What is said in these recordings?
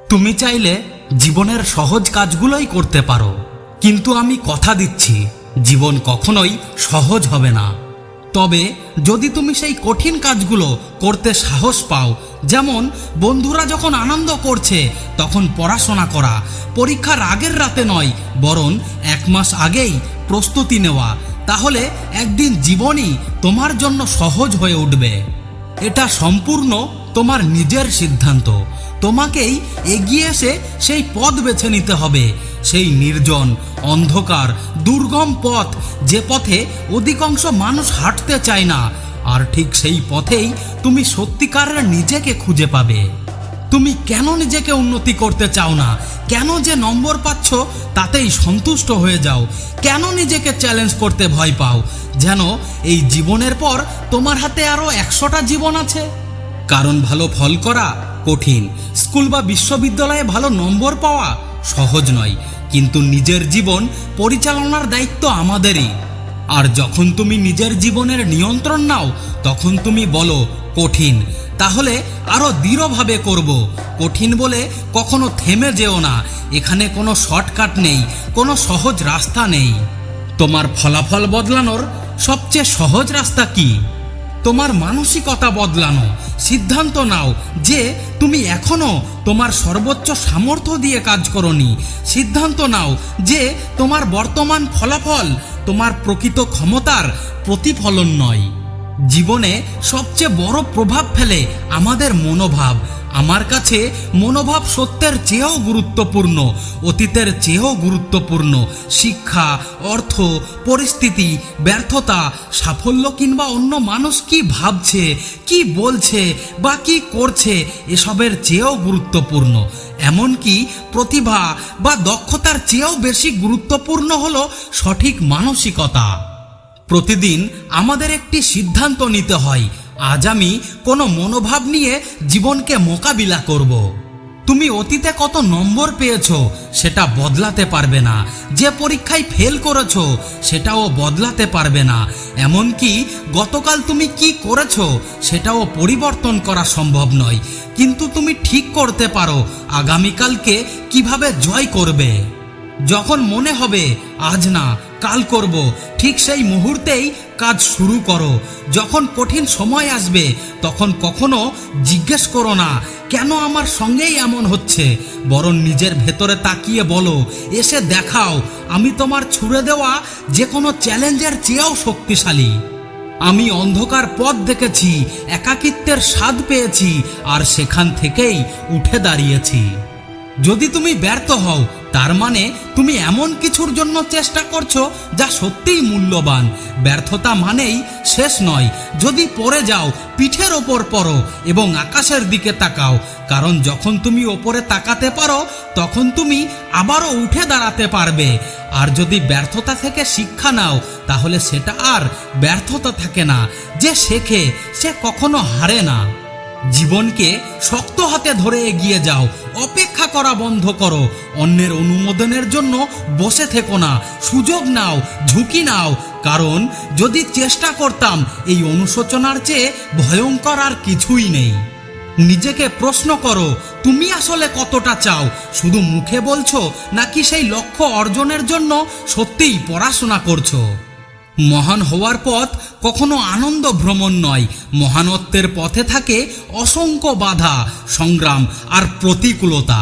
তুমি চাইলে জীবনের সহজ কাজগুলোই করতে পারো, কিন্তু আমি কথা দিচ্ছি জীবন কখনোই সহজ হবে না। তবে যদি তুমি সেই কঠিন কাজগুলো করতে সাহস পাও, যেমন বন্ধুরা যখন আনন্দ করছে তখন পড়াশোনা করা, পরীক্ষার আগের রাতে নয় বরং 1 মাস আগেই প্রস্তুতি নেওয়া, তাহলে একদিন জীবনই তোমার জন্য সহজ হয়ে উঠবে। এটা সম্পূর্ণ তোমার নিজের সিদ্ধান্ত। তোমাকেই এগিয়ে এসে সেই পথ বেছে নিতে হবে, সেই নির্জন, অন্ধকার, দুর্গম পথ, যে পথে অধিকাংশ মানুষ হাঁটতে চায় না। আর ঠিক সেই পথেই তুমি সত্যিকারের নিজেকে খুঁজে পাবে। তুমি কেন নিজেকে উন্নতি করতে চাও না? কেন যে নম্বর পাচ্ছ তাতেই সন্তুষ্ট হয়ে যাও? কেন নিজেকে চ্যালেঞ্জ করতে ভয় পাও? যেন এই জীবনের পর তোমার হাতে আরো 100টা জীবন আছে। কারণ ভালো ফল করা কঠিন, স্কুল বা বিশ্ববিদ্যালয়ে ভালো নম্বর পাওয়া সহজ নয়, কিন্তু নিজের জীবন পরিচালনার দায়িত্ব আমাদেরই। আর যখন তুমি নিজের জীবনের নিয়ন্ত্রণ নাও তখন তুমি বলো কঠিন, তাহলে আরো দৃঢ়ভাবে করব। কঠিন বলে কখনো থেমে যেও না। এখানে কোনো শর্টকাট নেই, কোনো সহজ রাস্তা নেই। তোমার ফলাফল বদলানোর সবচেয়ে সহজ রাস্তা কি? তোমার মানসিকতা বদলানো। সিদ্ধান্ত নাও যে তুমি এখনো তোমার সর্বোচ্চ সামর্থ্য দিয়ে কাজ করোনি। সিদ্ধান্ত নাও যে তোমার বর্তমান ফলাফল তোমার প্রকৃত ক্ষমতার প্রতিফলন নয়। জীবনে সবচেয়ে বড় প্রভাব ফেলে আমাদের মনোভাব। আমার কাছে মনোভাব সত্যের চেয়েও গুরুত্বপূর্ণ, অতীতের চেয়েও গুরুত্বপূর্ণ। শিক্ষা, অর্থ, পরিস্থিতি, ব্যর্থতা, সাফল্য কিংবা অন্য মানুষ কি ভাবছে, কি বলছে বা কি করছে এসবের চেয়েও গুরুত্বপূর্ণ। এমনকি প্রতিভা বা দক্ষতার চেয়েও বেশি গুরুত্বপূর্ণ হলো সঠিক মানসিকতা। প্রতিদিন আমাদের একটি সিদ্ধান্ত নিতে হয়, আজ আমি কোনো মনোভাব নিয়ে জীবনকে মোকাবিলা করব। তুমি অতীতে কত নম্বর পেয়েছো সেটা বদলাতে পারবে না, যে পরীক্ষায় ফেল করেছো সেটাও বদলাতে পারবে না, এমনকি গতকাল তুমি কি করেছো সেটাও পরিবর্তন করা সম্ভব নয়। কিন্তু তুমি ঠিক করতে পারো আগামীকালকে কিভাবে জয় করবে। যখন মনে হবে আজ না কাল করব, ঠিক সেই মুহূর্তেই কাজ শুরু করো। যখন কঠিন সময় আসবে তখন কখনো জিজ্ঞেস করো না কেন আমার সঙ্গেই এমন হচ্ছে, বরং নিজের ভেতরে তাকিয়ে বলো এসে দেখাও আমি তোমার ছুড়ে দেওয়া যে কোনো চ্যালেঞ্জের চেয়েও শক্তিশালী। আমি অন্ধকার পথ দেখেছি, একাকিত্বের স্বাদ পেয়েছি, আর সেখান থেকেই উঠে দাঁড়িয়েছি। যদি তুমি ব্যর্থ হও তার মানে তুমি এমন কিছুর জন্য চেষ্টা করছো যা সত্যিই মূল্যবান। ব্যর্থতা মানেই শেষ নয়। যদি পড়ে যাও পিঠের ওপর পড়ো এবং আকাশের দিকে তাকাও, কারণ যখন তুমি ওপরে তাকাতে পারো তখন তুমি আবারও উঠে দাঁড়াতে পারবে। আর যদি ব্যর্থতা থেকে শিক্ষা নাও তাহলে সেটা আর ব্যর্থতা থাকে না। যে শেখে সে কখনো হারে না। জীবনকে শক্ত হাতে ধরে এগিয়ে যাও, অপেক্ষা করা বন্ধ করো। অন্যের অনুমোদনের জন্য বসে থেকো না, সুযোগ নাও, ঝুঁকি নাও। কারণ যদি চেষ্টা করতাম এই অনুশোচনার চেয়ে ভয়ঙ্কর আর কিছুই নেই। নিজেকে প্রশ্ন করো তুমি আসলে কতটা চাও? শুধু মুখে বলছো নাকি সেই লক্ষ্য অর্জনের জন্য সত্যিই পড়াশোনা করছো? মহান হওয়ার পথ কখনো আনন্দ ভ্রমণ নয়। মহানত্বের পথে থাকে অসংখ্য বাধা, সংগ্রাম আর প্রতিকূলতা।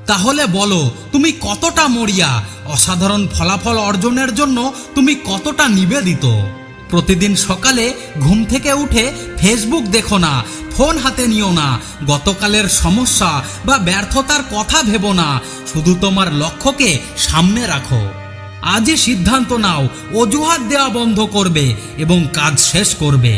তাহলে বলো তুমি কতটা মরিয়া? অসাধারণ ফলাফল অর্জনের জন্য তুমি কতটা নিবেদিত? প্রতিদিন সকালে ঘুম থেকে উঠে ফেসবুক দেখো না, ফোন হাতে নিও না, গতকালের সমস্যা বা ব্যর্থতার কথা ভেবো না। শুধু তোমার লক্ষ্যকে সামনে রাখো। আজই সিদ্ধান্ত নাও অজুহাত দেওয়া বন্ধ করবে এবং কাজ শেষ করবে।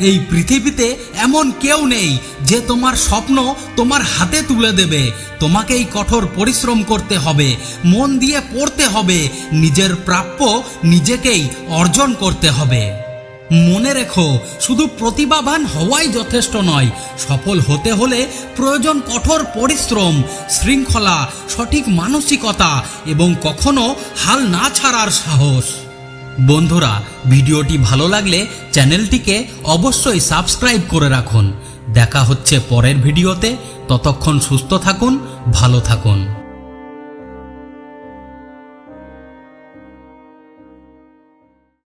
এই পৃথিবীতে এমন কেউ নেই যে তোমার স্বপ্ন তোমার হাতে তুলে দেবে। তোমাকেই কঠোর পরিশ্রম করতে হবে, মন দিয়ে পড়তে হবে, নিজের প্রাপ্য নিজেকেই অর্জন করতে হবে। মনে রেখো শুধু প্রতিভাবান হওয়াই যথেষ্ট নয়, সফল হতে হলে প্রয়োজন কঠোর পরিশ্রম, শৃঙ্খলা, সঠিক মানসিকতা এবং কখনো হাল না ছাড়ার সাহস। বন্ধুরা, ভিডিওটি ভালো লাগলে চ্যানেলটিকে অবশ্যই সাবস্ক্রাইব করে রাখুন। দেখা হচ্ছে পরের ভিডিওতে। ততক্ষণ সুস্থ থাকুন, ভালো থাকুন।